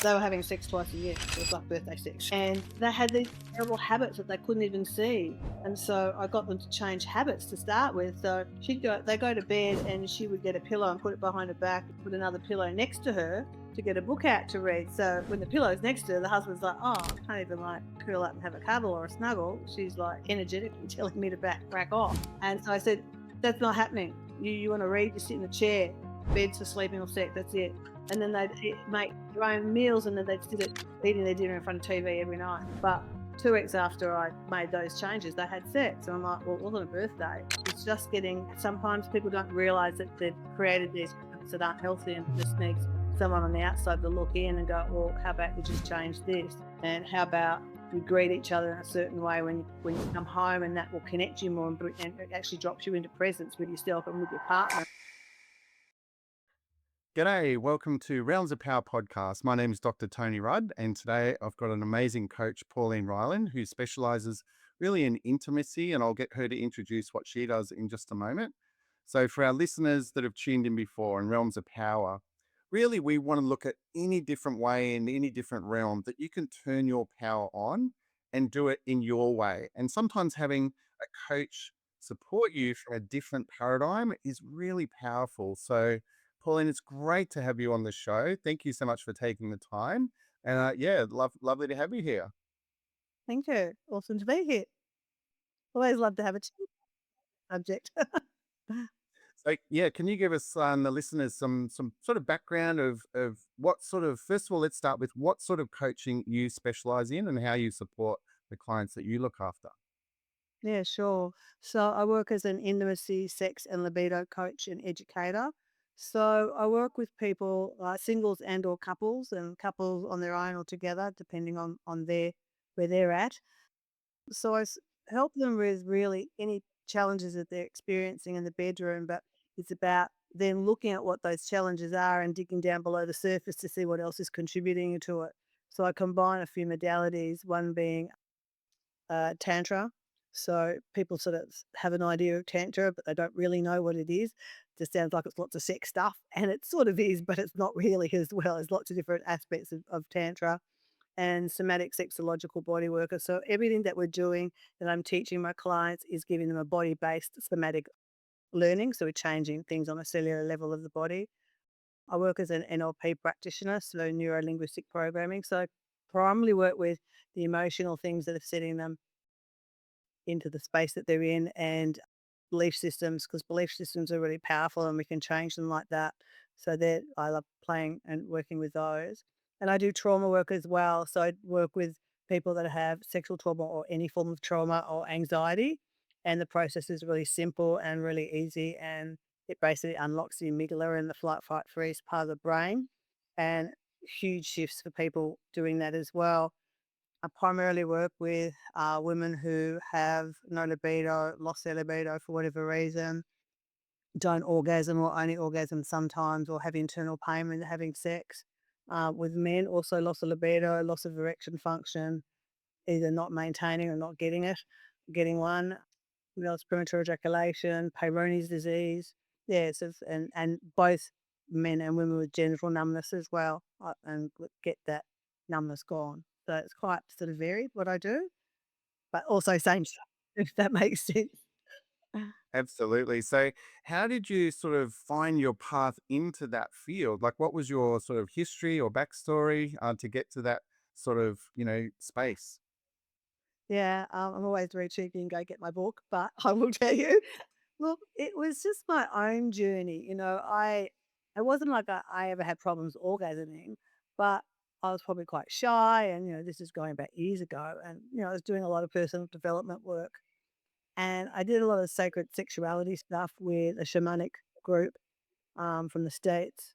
They were having sex twice a year. It was like birthday sex. And they had these terrible habits that they couldn't even see. And so I got them to change habits to start with. So they go to bed and she would get a pillow and put it behind her back, and put another pillow next to her to get a book out to read. So when the pillow's next to her, the husband's like, oh, I can't even like curl up and have a cuddle or a snuggle. She's like energetically telling me to back off. And so I said, that's not happening. You want to read, you sit in the chair. Bed's for sleeping or sex, that's it. And then they'd make their own meals, and then they'd sit eating their dinner in front of TV every night. But 2 weeks after I made those changes, they had sex. And I'm like, well, it wasn't a birthday. It's just sometimes people don't realise that they've created these habits that aren't healthy, and just needs someone on the outside to look in and go, well, how about we just change this? And how about we greet each other in a certain way when you come home, and that will connect you more, and it actually drops you into presence with yourself and with your partner. G'day, welcome to Realms of Power podcast. My name is Dr. Tony Rudd, and today I've got an amazing coach, Pauline Ryeland, who specializes really in intimacy, and I'll get her to introduce what she does in just a moment. So, for our listeners that have tuned in before in Realms of Power, really we want to look at any different way in any different realm that you can turn your power on and do it in your way. And sometimes having a coach support you from a different paradigm is really powerful. So, Pauline, it's great to have you on the show. Thank you so much for taking the time. And yeah, lovely to have you here. Thank you. Awesome to be here. Always love to have a chat subject. So yeah, can you give us the listeners some sort of background of what sort of, first of all, let's start with what sort of coaching you specialize in and how you support the clients that you look after. Yeah, sure. So I work as an intimacy, sex, and libido coach and educator. So I work with people, singles and or couples, and couples on their own or together, depending on where they're at. So help them with really any challenges that they're experiencing in the bedroom, but it's about then looking at what those challenges are and digging down below the surface to see what else is contributing to it. So I combine a few modalities, one being Tantra. So people sort of have an idea of Tantra, but they don't really know what it is. Just sounds like it's lots of sex stuff, and it sort of is, but it's not really as well. There's lots of different aspects of Tantra, and somatic sexological body worker. So everything that we're doing that I'm teaching my clients is giving them a body-based somatic learning. So we're changing things on a cellular level of the body. I work as an NLP practitioner, so neuro-linguistic programming. So I primarily work with the emotional things that are setting them into the space that they're in, and belief systems, because belief systems are really powerful and we can change them like that. So that I love playing and working with those. And I do trauma work as well. So I work with people that have sexual trauma or any form of trauma or anxiety. And the process is really simple and really easy. And it basically unlocks the amygdala and the flight, fight, freeze part of the brain. And huge shifts for people doing that as well. I primarily work with women who have no libido, lost their libido for whatever reason, don't orgasm or only orgasm sometimes, or have internal pain when they're having sex. With men, also loss of libido, loss of erection function, either not maintaining or not getting one. You know, it's premature ejaculation, Peyronie's disease. Yes, and both men and women with genital numbness as well, and get that numbness gone. So it's quite sort of varied what I do, but also same stuff, if that makes sense. Absolutely. So, how did you sort of find your path into that field? Like, what was your sort of history or backstory to get to that sort of, space? Yeah, I'm always very cheeky and go get my book, but I will tell you, look, it was just my own journey. It wasn't like I ever had problems orgasming, but I was probably quite shy, and this is going back years ago, and I was doing a lot of personal development work, and I did a lot of sacred sexuality stuff with a shamanic group from the States.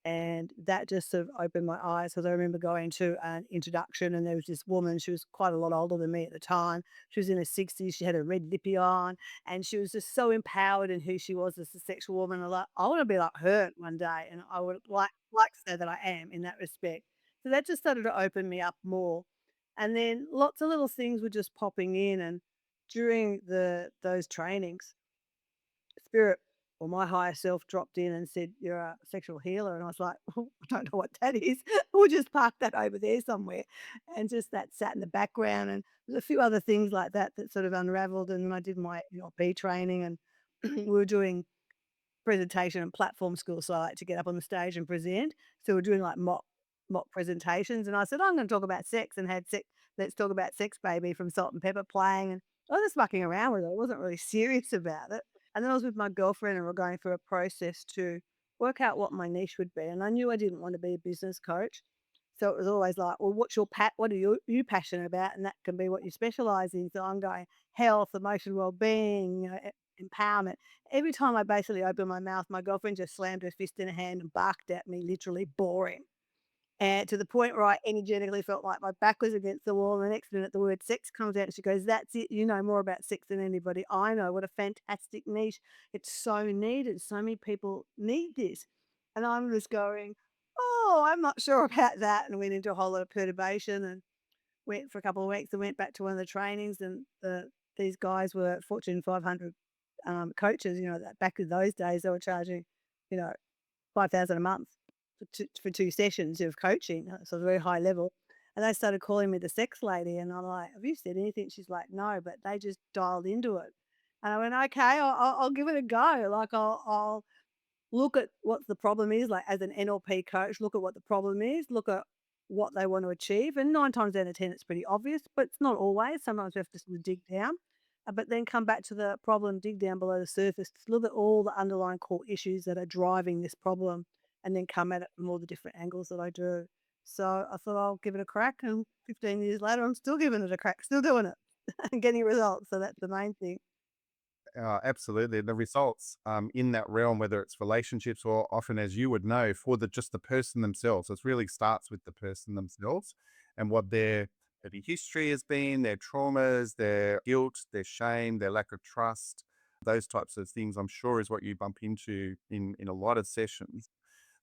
And that just sort of opened my eyes, because I remember going to an introduction, and there was this woman. She was quite a lot older than me at the time. She was in her 60s. She had a red lippy on, and she was just so empowered in who she was as a sexual woman. I want to be like her one day, and I would like to say that I am in that respect. So that just started to open me up more. And then lots of little things were just popping in, and during those trainings, spirit or my higher self dropped in and said, "You're a sexual healer." And I was like, "Oh, I don't know what that is. We'll just park that over there somewhere." And just that sat in the background. And there's a few other things like that that sort of unraveled. And then I did my NLP training, and we were doing presentation and platform skills, so I like to get up on the stage and present. So we're doing like mock presentations, and I said, "I'm gonna talk about sex," and had sex. "Let's talk about Sex Baby" from Salt and Pepper playing, and I was just mucking around with it. I wasn't really serious about it. And then I was with my girlfriend, and we're going through a process to work out what my niche would be. And I knew I didn't want to be a business coach. So it was always like, well, what are you passionate about? And that can be what you specialize in. So I'm going health, emotional well-being, empowerment. Every time I basically opened my mouth, my girlfriend just slammed her fist in her hand and barked at me, literally boring. And to the point where I energetically felt like my back was against the wall. And the next minute, the word sex comes out, and she goes, "That's it. You know more about sex than anybody I know. What a fantastic niche. It's so needed. So many people need this." And I'm just going, "Oh, I'm not sure about that." And went into a whole lot of perturbation, and went for a couple of weeks and went back to one of the trainings. And these guys were Fortune 500 coaches. That back in those days, they were charging, you know, 5,000 a month for 2 sessions of coaching, so very high level, and they started calling me the sex lady, and I'm like, "Have you said anything?" She's like, "No," but they just dialed into it, and I went, "Okay, I'll give it a go." Like, I'll look at what the problem is, like, as an NLP coach, look at what the problem is, look at what they want to achieve, and 9 times out of 10, it's pretty obvious, but it's not always. Sometimes we have to sort of dig down, but then come back to the problem, dig down below the surface, look at all the underlying core issues that are driving this problem, and then come at it from all the different angles that I do. So I thought I'll give it a crack, and 15 years later, I'm still giving it a crack, still doing it and getting results, so that's the main thing. Absolutely. The results in that realm, whether it's relationships or often, as you would know, for just the person themselves. It really starts with the person themselves and what their maybe history has been, their traumas, their guilt, their shame, their lack of trust. Those types of things, I'm sure, is what you bump into in a lot of sessions.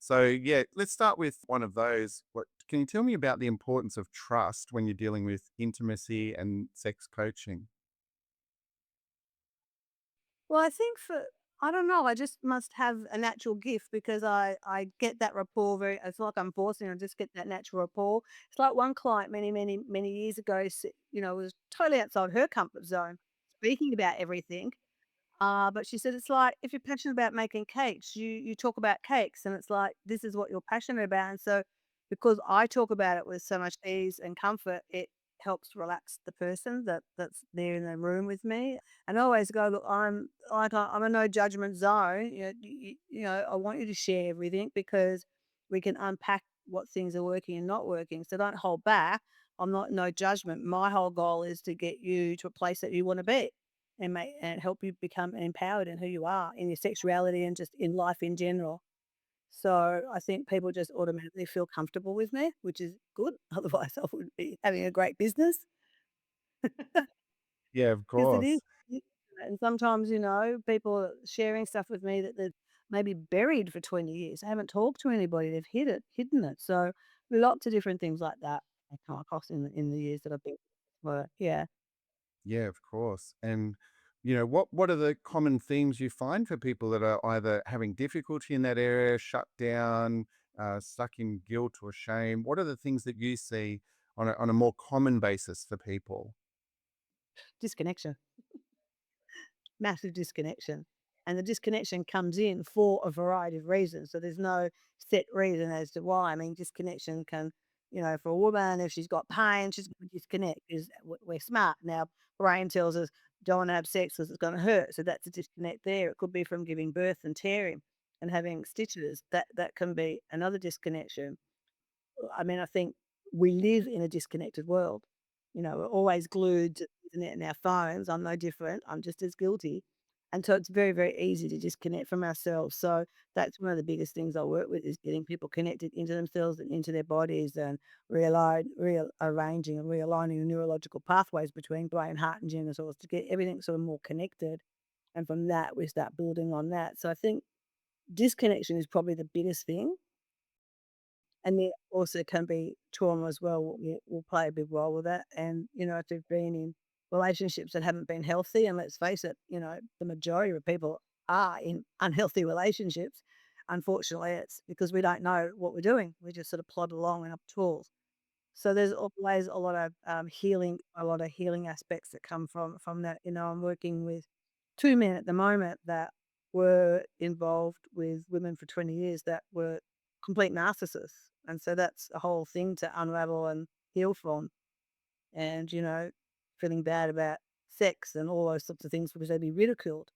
So, yeah, let's start with one of those. What can you tell me about the importance of trust when you're dealing with intimacy and sex coaching? Well, I think I don't know, I just must have a natural gift because I get that rapport very. It's like I'm forcing, I just get that natural rapport. It's like one client many, many, many years ago, was totally outside her comfort zone, speaking about everything. But she said it's like if you're passionate about making cakes, you talk about cakes, and it's like this is what you're passionate about. And so, because I talk about it with so much ease and comfort, it helps relax the person that's there in the room with me. And I always go, look, I'm a no judgment zone. I want you to share everything because we can unpack what things are working and not working. So don't hold back. I'm not no judgment. My whole goal is to get you to a place that you want to be and help you become empowered in who you are in your sexuality and just in life in general. So I think people just automatically feel comfortable with me, which is good. Otherwise, I wouldn't be having a great business Yeah, of because it is. course. And sometimes, people are sharing stuff with me that they've maybe buried for 20 years. They haven't talked to anybody. They've hidden it. So lots of different things like that I come across in the years that I've been work. Yeah. Yeah, of course. And what are the common themes you find for people that are either having difficulty in that area, shut down, stuck in guilt or shame? What are the things that you see on a more common basis for people? Disconnection. Massive disconnection. And the disconnection comes in for a variety of reasons. So there's no set reason as to why. I mean, disconnection can, for a woman, if she's got pain, she's going to disconnect because we're smart. Now, brain tells us don't want to have sex because it's going to hurt. So that's a disconnect there. It could be from giving birth and tearing and having stitches. That can be another disconnection. I mean, I think we live in a disconnected world. We're always glued to the internet and our phones. I'm no different. I'm just as guilty. And so it's very, very easy to disconnect from ourselves. So that's one of the biggest things I work with is getting people connected into themselves and into their bodies and rearranging and realigning the neurological pathways between brain, heart, and genitals to get everything sort of more connected. And from that, we start building on that. So I think disconnection is probably the biggest thing, and there also can be trauma as well will play a big role with that. And, if they've been in relationships that haven't been healthy, and let's face it, the majority of people are in unhealthy relationships. Unfortunately, it's because we don't know what we're doing. We just sort of plod along and up tools. So there's always a lot of healing aspects that come from that. I'm working with 2 men at the moment that were involved with women for 20 years that were complete narcissists, and so that's a whole thing to unravel and heal from. And, feeling bad about sex and all those sorts of things because they'd be ridiculed.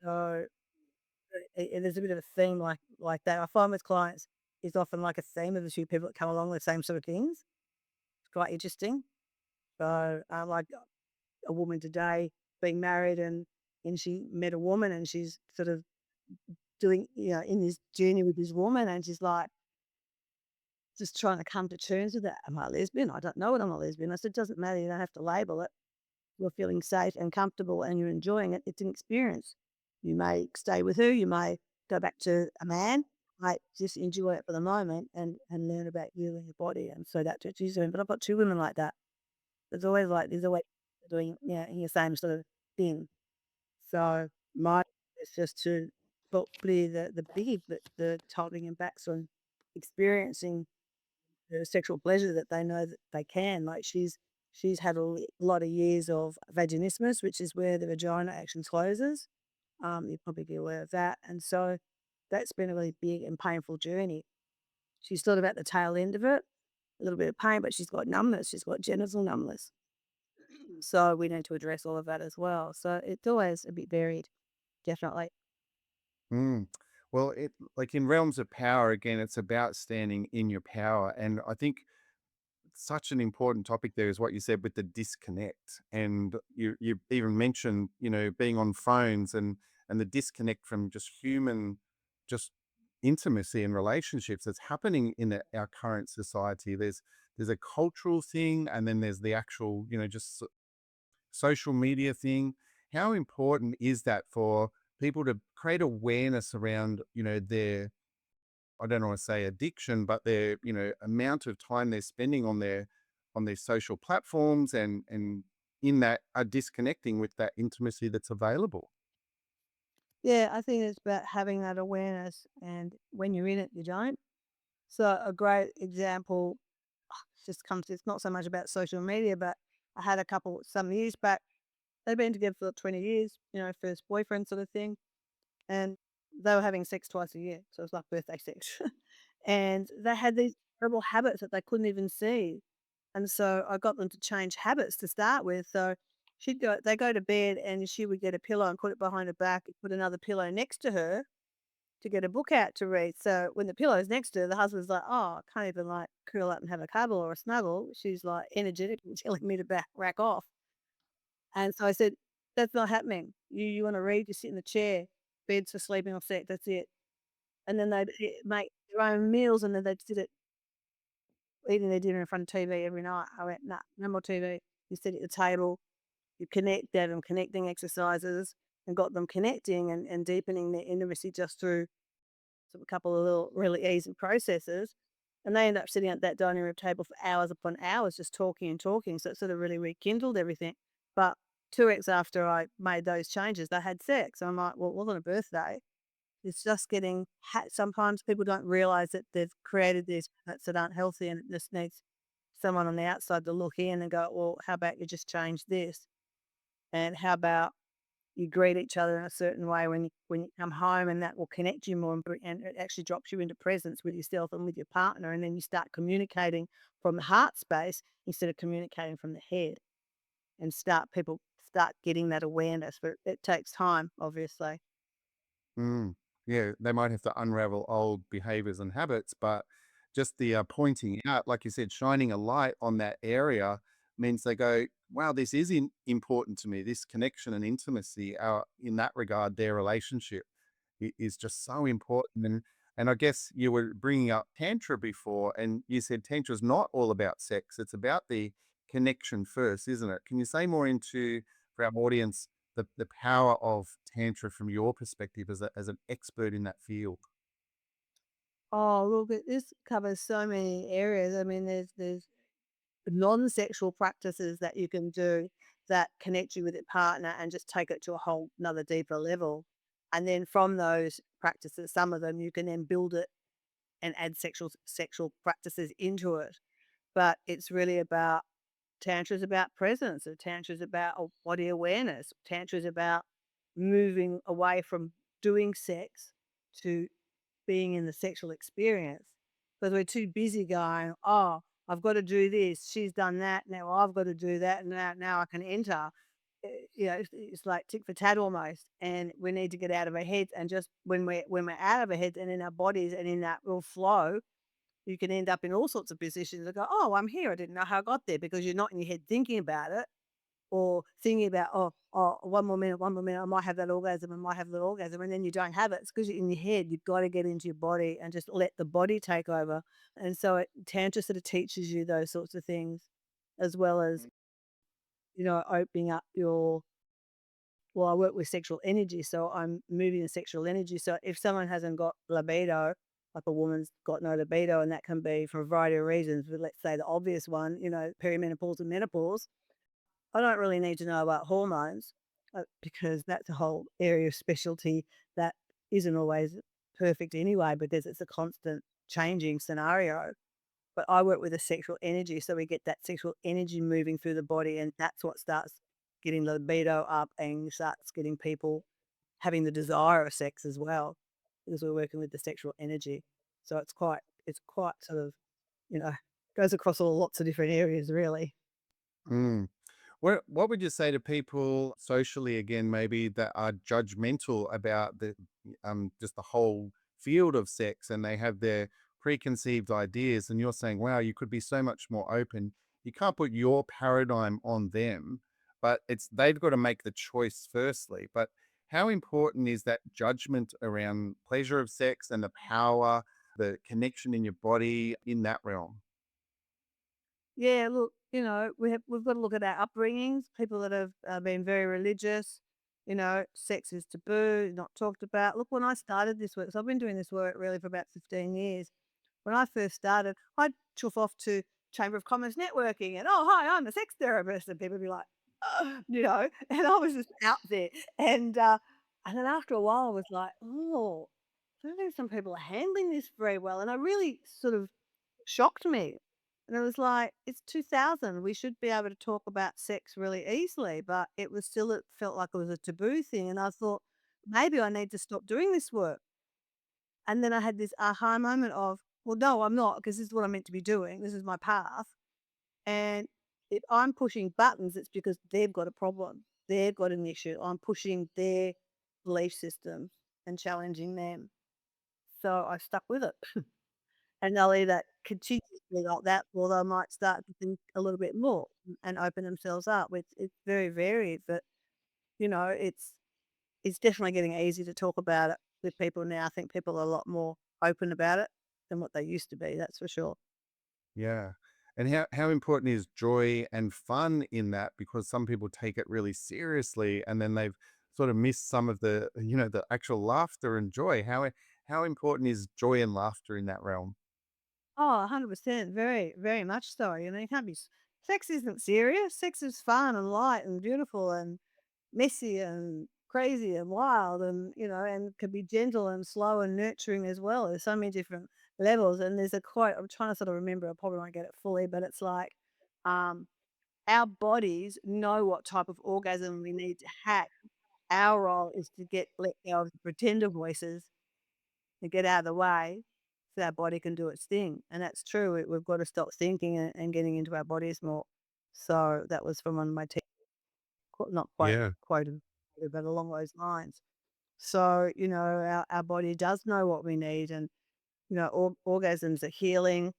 So, there's a bit of a theme like that. I find with clients, is often like a theme of a few people that come along with the same sort of things. It's quite interesting. So, like a woman today being married and she met a woman and she's sort of doing, in this journey with this woman and she's like just trying to come to terms with that. Am I a lesbian? I don't know what I'm a lesbian. I said, doesn't matter. You don't have to label it. You're feeling safe and comfortable and you're enjoying it. It's an experience. You may stay with her. You may go back to a man. Like just enjoy it for the moment and learn about you and your body. And so that's what she's doing. But I've got two women like that. There's always doing, in the same sort of thing. So my is just to probably the biggie, but the holding him back from experiencing the sexual pleasure that they know that they can. Like she's had a lot of years of vaginismus, which is where the vagina actually closes. You'd probably be aware of that. And so that's been a really big and painful journey. She's sort of at the tail end of it, a little bit of pain, but she's got numbness. She's got genital numbness. So we need to address all of that as well. So it's always a bit varied, definitely. Mm. Well, like in realms of power, again, it's about standing in your power. And I think such an important topic there is what you said with the disconnect. And you even mentioned, being on phones and the disconnect from just human, just intimacy and relationships that's happening in our current society. There's a cultural thing, and then there's the actual, just social media thing. How important is that for people to create awareness around, their, I don't want to say addiction, but their, amount of time they're spending on their social platforms and in that are disconnecting with that intimacy that's available. Yeah, I think it's about having that awareness. And when you're in it, you don't. So a great example just comes, it's not so much about social media, but I had a couple some years back. They've been together for 20 years, first boyfriend sort of thing. And they were having sex twice a year. So it was like birthday sex. And they had these terrible habits that they couldn't even see. And so I got them to change habits to start with. So they go to bed and she would get a pillow and put it behind her back, and put another pillow next to her to get a book out to read. So when the pillow's next to her, the husband's like, oh, I can't even like curl up and have a cuddle or a snuggle. She's like energetically telling me to rack off. And so I said, that's not happening. You want to read, you sit in the chair, bed's for sleeping or sex, that's it. And then they'd make their own meals and then they'd sit at eating their dinner in front of TV every night. I went, nah, no more TV. You sit at the table, you connect, gave them connecting exercises and got them connecting and deepening their intimacy just through a couple of little really easy processes. And they end up sitting at that dining room table for hours upon hours just talking and talking. So it sort of really rekindled everything. But 2 weeks after I made those changes, they had sex. I'm like, well, it wasn't a birthday. It's just getting sometimes people don't realize that they've created these habits that aren't healthy and it just needs someone on the outside to look in and go, well, how about you just change this? And how about you greet each other in a certain way when you come home, and that will connect you more and it actually drops you into presence with yourself and with your partner, and then you start communicating from the heart space instead of communicating from the head, and start getting that awareness, but it takes time, obviously. Mm. Yeah, they might have to unravel old behaviors and habits, but just the pointing out, like you said, shining a light on that area means they go, wow, this is important to me. This connection and intimacy, in that regard, their relationship is just so important. And I guess you were bringing up Tantra before, and you said Tantra is not all about sex. It's about the connection first, isn't it? Can you say more into, for our audience, the power of Tantra from your perspective as an expert in that field? Oh, look, this covers so many areas. I mean, there's non-sexual practices that you can do that connect you with your partner and just take it to a whole another deeper level. And then from those practices, some of them you can then build it and add sexual practices into it. But it's really about Tantra is about presence. Tantra is about body awareness. Tantra is about moving away from doing sex to being in the sexual experience. Because we're too busy going, oh, I've got to do this. She's done that. Now I've got to do that. And now I can enter. It's like tick for tat almost. And we need to get out of our heads. And just when we're out of our heads and in our bodies and in that real flow, you can end up in all sorts of positions and go, "Oh, I'm here. I didn't know how I got there," because you're not in your head thinking about it or thinking about, one more minute, I might have that orgasm, I might have that orgasm, and then you don't have it. It's because you're in your head. You've got to get into your body and just let the body take over. And so Tantra sort of teaches you those sorts of things, as well as opening up your. Well, I work with sexual energy, so I'm moving the sexual energy. So if someone hasn't got libido, like a woman's got no libido, and that can be for a variety of reasons, but let's say the obvious one, perimenopause and menopause. I don't really need to know about hormones because that's a whole area of specialty that isn't always perfect anyway, because it's a constant changing scenario. But I work with the sexual energy, so we get that sexual energy moving through the body, and that's what starts getting the libido up and starts getting people having the desire of sex as well, because we're working with the sexual energy. So it's quite sort of, you know, goes across all lots of different areas really. Mm. What would you say to people socially again, maybe that are judgmental about the just the whole field of sex and they have their preconceived ideas and you're saying, wow, you could be so much more open. You can't put your paradigm on them, but it's they've got to make the choice firstly. But how important is that judgment around pleasure of sex and the power, the connection in your body in that realm? Yeah, look, we've got to look at our upbringings, people that have been very religious, sex is taboo, not talked about. Look, when I started this work, so I've been doing this work really for about 15 years. When I first started, I'd chuff off to Chamber of Commerce networking and, oh, hi, I'm a sex therapist. And people would be like, and I was just out there. And then after a while, I was like, oh, I don't think some people are handling this very well. And I really sort of shocked me. And it was like, it's 2000. We should be able to talk about sex really easily, but it felt like it was a taboo thing. And I thought, maybe I need to stop doing this work. And then I had this aha moment of, well, no, I'm not, because this is what I'm meant to be doing. This is my path. And if I'm pushing buttons, it's because they've got a problem. They've got an issue. I'm pushing their belief systems and challenging them. So I stuck with it. And they'll either continue to be like that, or they might start to think a little bit more and open themselves up. It's very varied, but it's definitely getting easy to talk about it with people now. I think people are a lot more open about it than what they used to be. That's for sure. Yeah. And how important is joy and fun in that? Because some people take it really seriously and then they've sort of missed some of the, the actual laughter and joy. How important is joy and laughter in that realm? Oh, 100%. Very, very much so. You can't be. Sex isn't serious. Sex is fun and light and beautiful and messy and crazy and wild and can be gentle and slow and nurturing as well. There's so many different levels. And there's a quote, I'm trying to sort of remember, I probably won't get it fully, but it's like, um, our bodies know what type of orgasm we need to have. Our role is to let go of the pretender voices and get out of the way so our body can do its thing. And that's true. We've got to stop thinking and getting into our bodies more. So that was from one of my not quite Yeah. quoted, but along those lines. So, our body does know what we need. And, orgasms are healing,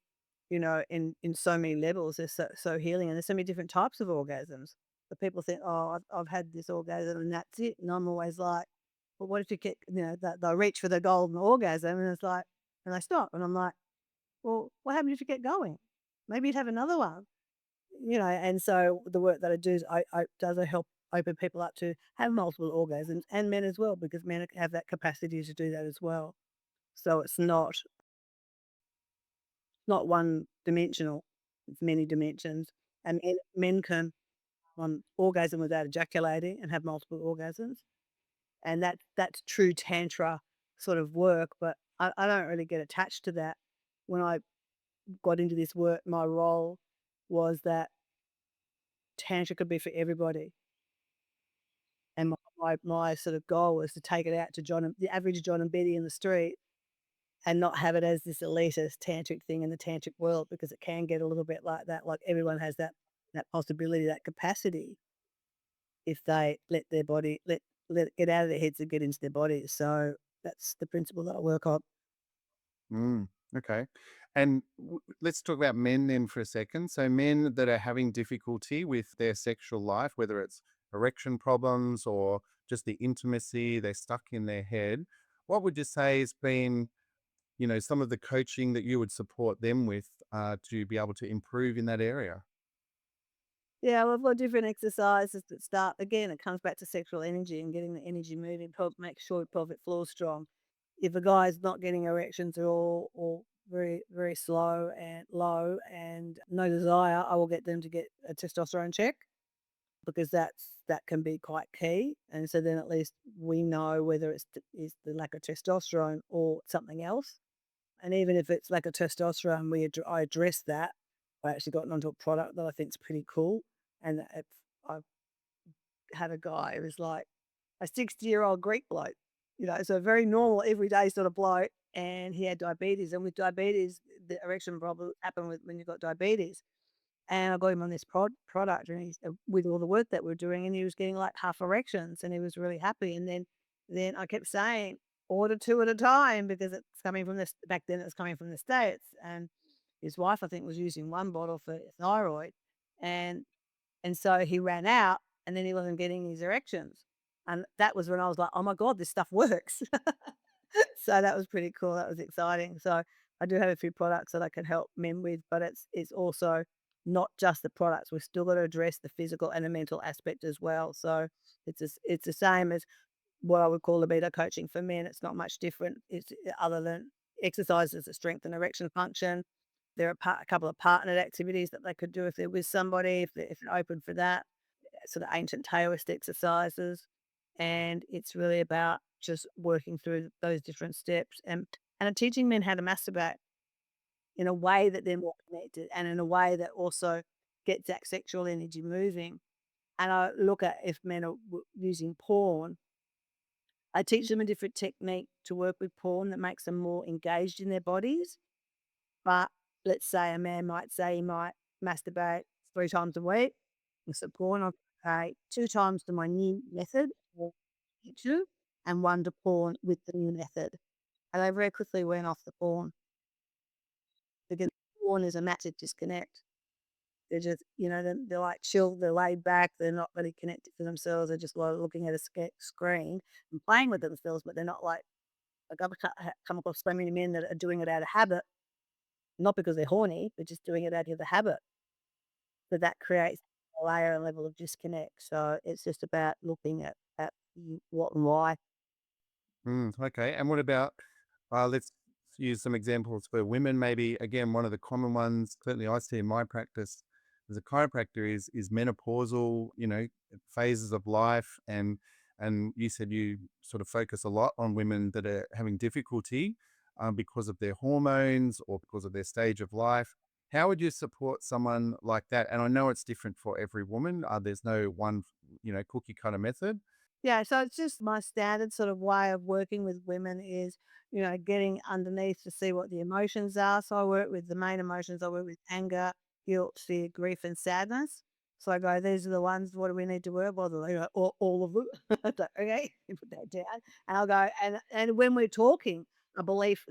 in so many levels. They're so healing. And there's so many different types of orgasms. But people think, oh, I've had this orgasm and that's it. And I'm always like, well, what if you get, they'll reach for the golden orgasm and it's like, and they stop. And I'm like, well, what happens if you get going? Maybe you'd have another one. And so the work that I do is I help open people up to have multiple orgasms, and men as well, because men have that capacity to do that as well. So it's not one dimensional, it's many dimensions. And men can orgasm without ejaculating and have multiple orgasms. and that's true Tantra sort of work, but I don't really get attached to that. When I got into this work, my role was that Tantra could be for everybody, and my sort of goal was to take it out to the average John and Betty in the street, and not have it as this elitist tantric thing in the tantric world, because it can get a little bit like that. Like, everyone has that possibility, that capacity, if they let their body let it get out of their heads and get into their bodies. So that's the principle that I work on. Mm, okay. And let's talk about men then for a second. So, men that are having difficulty with their sexual life, whether it's erection problems or just the intimacy, they're stuck in their head. What would you say has been, some of the coaching that you would support them with to be able to improve in that area? Yeah, well, I've got different exercises that start again, it comes back to sexual energy and getting the energy moving, make sure your pelvic floor is strong. If a guy's not getting erections at all, or very, very slow and low and no desire, I will get them to get a testosterone check, because that can be quite key. And so then at least we know whether is the lack of testosterone or something else. And even if it's lack of testosterone, I address that. I actually gotten onto a product that I think is pretty cool, and I've had a guy who was like a 60-year-old Greek bloke, so a very normal, everyday sort of bloke, and he had diabetes. And with diabetes, the erection problem happen when you've got diabetes. And I got him on this product, and he's with all the work that we're doing, and he was getting like half erections, and he was really happy. And then I kept saying, order two at a time, because it's coming from this. Back then, it was coming from the States, and his wife, I think, was using one bottle for thyroid, and so he ran out, and then he wasn't getting his erections. And that was when I was like, "Oh my god, this stuff works." So that was pretty cool, that was exciting. So I do have a few products that I can help men with, but it's also not just the products. We've still got to address the physical and the mental aspect as well. So it's the same as what I would call libido coaching for men. It's not much different. It's other than exercises that strengthen erection function. There are a couple of partnered activities that they could do if they're with somebody, if they're open for that, sort of ancient Taoist exercises. And it's really about just working through those different steps, and teaching men how to masturbate in a way that they're more connected, and in a way that also gets that sexual energy moving. And I look at, if men are using porn, I teach them a different technique to work with porn that makes them more engaged in their bodies. But let's say a man might say he might masturbate 3 times a week. With some porn, I'll say 2 times to my new method or YouTube, and 1 to porn with the new method. And they very quickly went off the porn, because porn is a massive disconnect. They're just, they're like chill, they're laid back, they're not really connected to themselves. They're just like looking at a screen and playing with themselves, but they're not like I've come across so many men that are doing it out of habit, not because they're horny, but just doing it out of the habit. So that creates a layer and level of disconnect. So it's just about looking at what and why. Okay. And what about, let's use some examples for women. Maybe again, one of the common ones, certainly I see in my practice as a chiropractor, is menopausal, phases of life. And you said you sort of focus a lot on women that are having difficulty because of their hormones or because of their stage of life. How would you support someone like that? And I know it's different for every woman. There's no one, cookie cutter method. Yeah, so it's just my standard sort of way of working with women is, getting underneath to see what the emotions are. So I work with the main emotions. I work with anger, guilt, fear, grief, and sadness. So I go, these are the ones. What do we need to work? Well, all of them. I go, okay, you put that down, and I'll go. And when we're talking,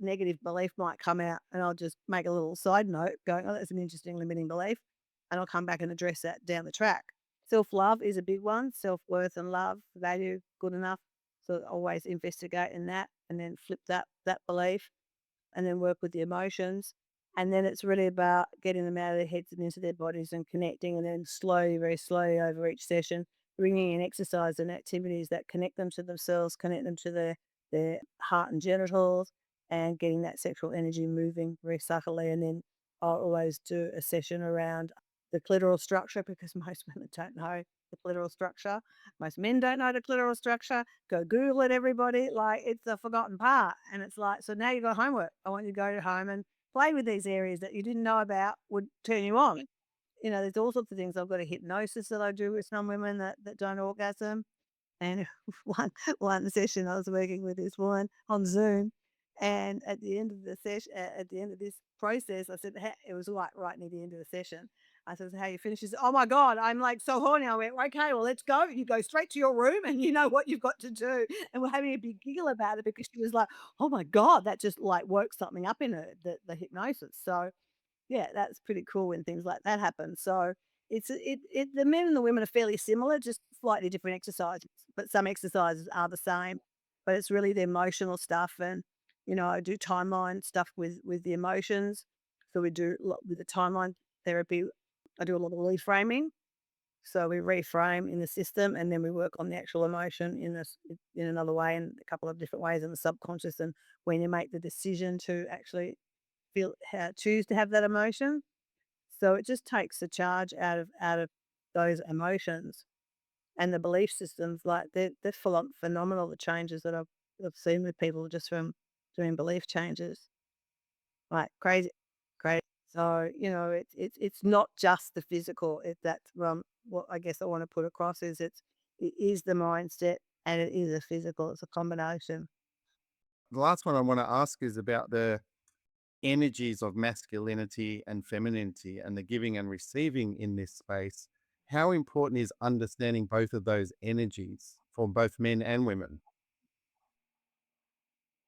negative belief might come out, and I'll just make a little side note, going, oh, that's an interesting limiting belief, and I'll come back and address that down the track. Self-love is a big one, self-worth and love, value, good enough. So always investigate in that, and then flip that belief, and then work with the emotions. And then it's really about getting them out of their heads and into their bodies and connecting, and then slowly, very slowly over each session, bringing in exercise and activities that connect them to themselves, connect them to their heart and genitals, and getting that sexual energy moving very subtly. And then I'll always do a session around the clitoral structure because most women don't know the clitoral structure. Most men don't know the clitoral structure. Go Google it, everybody. Like it's a forgotten part. And it's like, so now you got homework. I want you to go home and play with these areas that you didn't know about would turn you on. There's all sorts of things. I've got a hypnosis that I do with some women that don't orgasm. And one session, I was working with this woman on Zoom, and at the end of the session, at the end of this process, I said, it was right near the end of the session. I said, "How you finish?" She said, "Oh my god, I'm like so horny." I went, "Okay, well, let's go. You go straight to your room, and you know what you've got to do." And we're having a big giggle about it because she was like, "Oh my god, that just like woke something up in her, the hypnosis." So yeah, that's pretty cool when things like that happen. So the men and the women are fairly similar, just slightly different exercises, but some exercises are the same. But it's really the emotional stuff, and I do timeline stuff with the emotions. So we do a lot with the timeline therapy. I do a lot of reframing. So we reframe in the system, and then we work on the actual emotion in another way, in a couple of different ways in the subconscious. And when you make the decision to actually choose to have that emotion. So it just takes the charge out of those emotions and the belief systems. Like they're phenomenal. The changes that I've seen with people just from doing belief changes, like crazy, crazy. So it's not just the physical. That's what I guess I want to put across is it is the mindset and it is the physical. It's a combination. The last one I want to ask is about the energies of masculinity and femininity and the giving and receiving in this space. How important is understanding both of those energies for both men and women?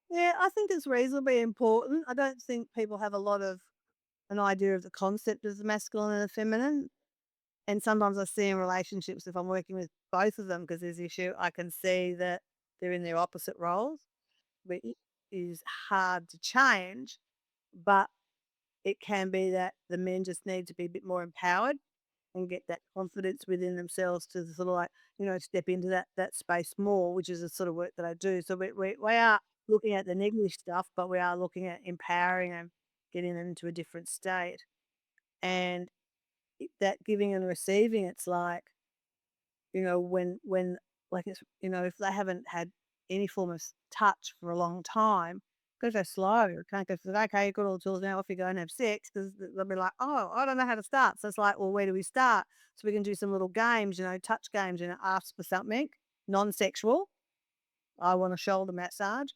Yeah, I think it's reasonably important. I don't think people have a lot of an idea of the concept of the masculine and the feminine. And sometimes I see in relationships, if I'm working with both of them, because there's issue, I can see that they're in their opposite roles, which is hard to change. But it can be that the men just need to be a bit more empowered and get that confidence within themselves to sort of like, step into that space more, which is the sort of work that I do. So we are looking at the negative stuff, but we are looking at empowering them, getting them into a different state. And that giving and receiving, it's like, when like it's if they haven't had any form of touch for a long time, gotta go slow. You can't go, okay, you got all the tools now, off you go and have sex, because they'll be like, oh, I don't know how to start. So it's like, well, where do we start? So we can do some little games, touch games, ask for something non-sexual. I want a shoulder massage.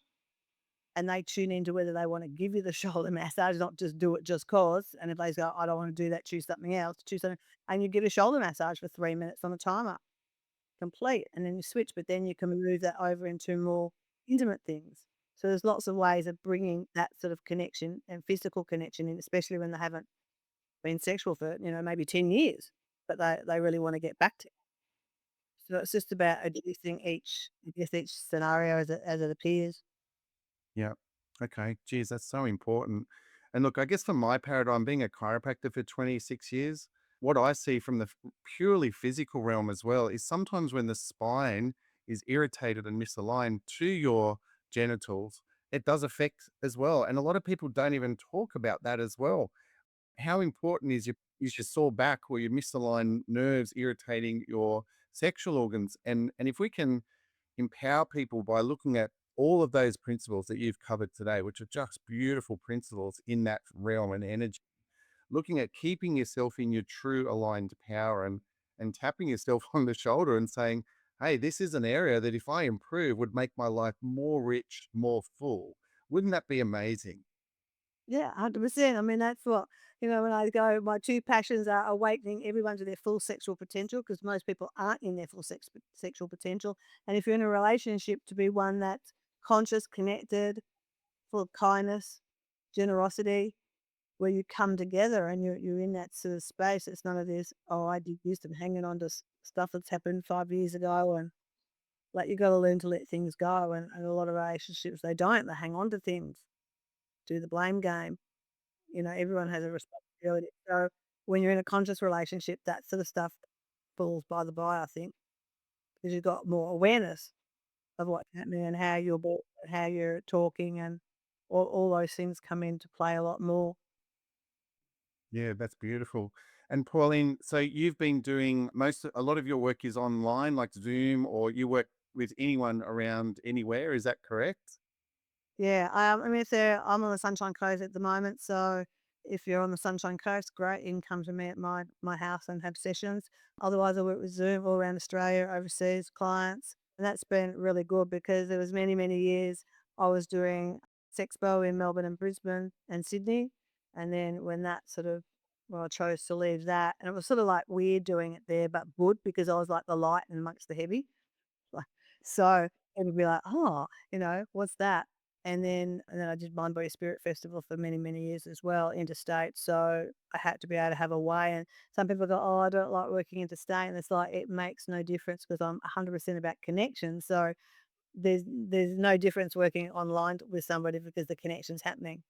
And they tune into whether they want to give you the shoulder massage, not just do it just cause. And if they go, I don't want to do that, choose something else, choose something, and you get a shoulder massage for 3 minutes on a timer, complete, and then you switch, but then you can move that over into more intimate things. So there's lots of ways of bringing that sort of connection and physical connection in, especially when they haven't been sexual for, maybe 10 years, but they really want to get back to. So it's just about addressing I guess, each scenario as it appears. Yeah. Okay. Geez, that's so important. And look, I guess from my paradigm, being a chiropractor for 26 years, what I see from the purely physical realm as well is sometimes when the spine is irritated and misaligned to your genitals, it does affect as well. And a lot of people don't even talk about that as well. How important is your sore back or your misaligned nerves irritating your sexual organs? And if we can empower people by looking at all of those principles that you've covered today, which are just beautiful principles in that realm and energy, looking at keeping yourself in your true aligned power and tapping yourself on the shoulder and saying, hey, this is an area that if I improve would make my life more rich, more full. Wouldn't that be amazing? Yeah, 100%. I mean, that's what, when I go, my two passions are awakening everyone to their full sexual potential, because most people aren't in their full sexual potential. And if you're in a relationship, to be one that's conscious, connected, full of kindness, generosity, where you come together and you're in that sort of space. It's none of this, oh, I did this, and hanging on to stuff that's happened 5 years ago. And like, you got to learn to let things go. And a lot of relationships, they don't, they hang on to things, do the blame game. Everyone has a responsibility. So when you're in a conscious relationship, that sort of stuff falls by the by, I think, because you've got more awareness of what's happening and how you're talking, and all those things come into play a lot more. Yeah, that's beautiful. And Pauline, so you've been doing a lot of your work is online, like Zoom, or you work with anyone around anywhere. Is that correct? Yeah, I mean, I'm on the Sunshine Coast at the moment, so if you're on the Sunshine Coast, great, you can come to me at my house and have sessions. Otherwise, I work with Zoom all around Australia, overseas clients, and that's been really good because there was many years I was doing Sexpo in Melbourne and Brisbane and Sydney, and then when that sort of well, I chose to leave that, and it was sort of like weird doing it there, but good because I was like the light and amongst the heavy. Like, so it would be like, "Oh, what's that?" And then I did Mind Body Spirit Festival for many years as well, interstate. So I had to be able to have a way. And some people go, "Oh, I don't like working interstate." And it's like it makes no difference because I'm 100% about connection. So there's no difference working online with somebody because the connection's happening.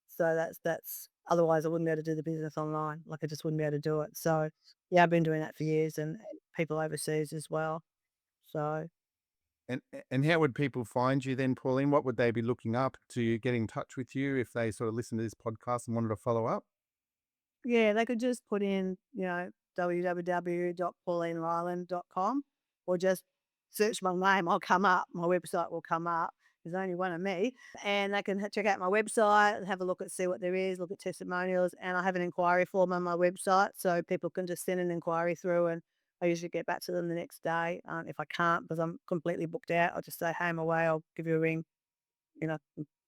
So that's otherwise I wouldn't be able to do the business online. Like I just wouldn't be able to do it. So yeah, I've been doing that for years and people overseas as well. So And how would people find you then, Pauline? What would they be looking up to get in touch with you if they sort of listen to this podcast and wanted to follow up? yeah, they could just put in, www.paulineryland.com or just search my name. I'll come up. My website will come up. There's only one of me. And they can check out my website, have a look at, see what there is, look at testimonials. And I have an inquiry form on my website. So people can just send an inquiry through and I usually get back to them the next day. If I can't, because I'm completely booked out, I'll just say, hey, I'm away. I'll give you a ring you know,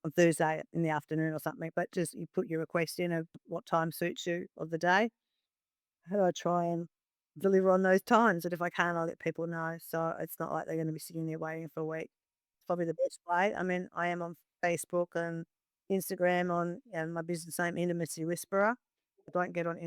on Thursday in the afternoon or something, but just you put your request in of what time suits you of the day. How do I try and deliver on those times? And if I can, I'll let people know. So it's not like they're going to be sitting there waiting for a week. It's probably the best way. I mean, I am on Facebook and Instagram on my business name, Intimacy Whisperer. I don't get on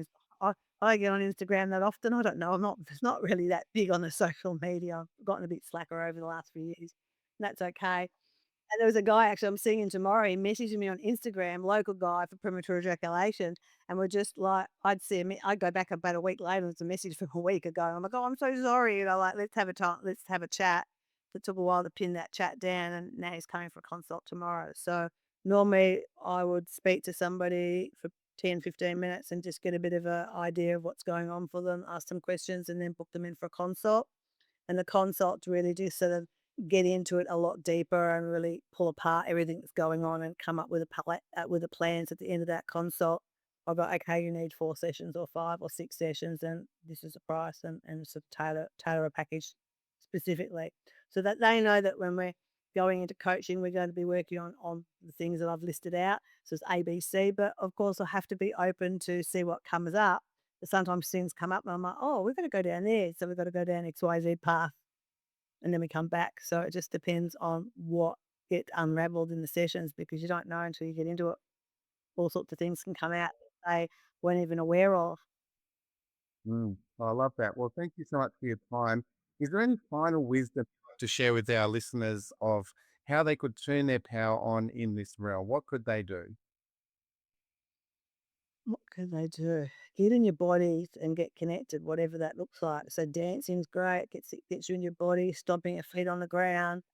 I get on Instagram that often. I don't know. I'm not it's not really that big on the social media. I've gotten a bit slacker over the last few years. And that's okay. And there was a guy actually I'm seeing him tomorrow, he messaged me on Instagram, local guy for premature ejaculation, and we're just like I'd go back about a week later, it's a message from a week ago. I'm like, "Oh, I'm so sorry," like, "Let's have a time, let's have a chat." It took a while to pin that chat down, and now he's coming for a consult tomorrow. So, normally, I would speak to somebody for 10, 15 minutes and just get a bit of a idea of what's going on for them, ask some questions, and then book them in for a consult. And the consults really do sort of get into it a lot deeper and really pull apart everything that's going on and come up with with the plans at the end of that consult. I'll go, okay, you need 4 sessions or 5 or 6 sessions, and this is the price, and sort of tailor a package specifically, so that they know that when we're going into coaching, we're going to be working on the things that I've listed out. So it's ABC, but of course I have to be open to see what comes up. But sometimes things come up and I'm like, oh, we've got to go down there. So we've got to go down XYZ path and then we come back. So it just depends on what gets unraveled in the sessions because you don't know until you get into it. All sorts of things can come out that they weren't even aware of. I love that. Well, thank you so much for your time. Is there any final wisdom to share with our listeners of how they could turn their power on in this realm? What could they do? What can they do? Get in your body and get connected, whatever that looks like. So dancing's great, gets you in your body, stomping your feet on the ground,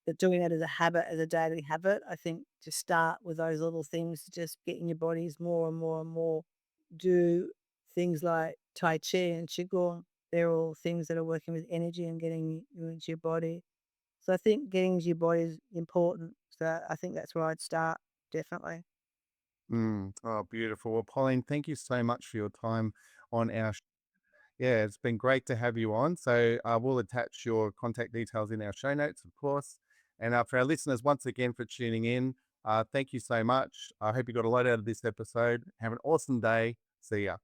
but doing that as a habit, as a daily habit, I think just start with those little things, just get in your bodies more and more and more. Do things like Tai Chi and Qigong. They're all things that are working with energy and getting you into your body. So I think getting into your body is important. So I think that's where I'd start, definitely. Oh, beautiful. Well, Pauline, thank you so much for your time on our. Yeah, it's been great to have you on. So we'll attach your contact details in our show notes, of course. And for our listeners, once again for tuning in, thank you so much. I hope you got a lot out of this episode. Have an awesome day. See ya.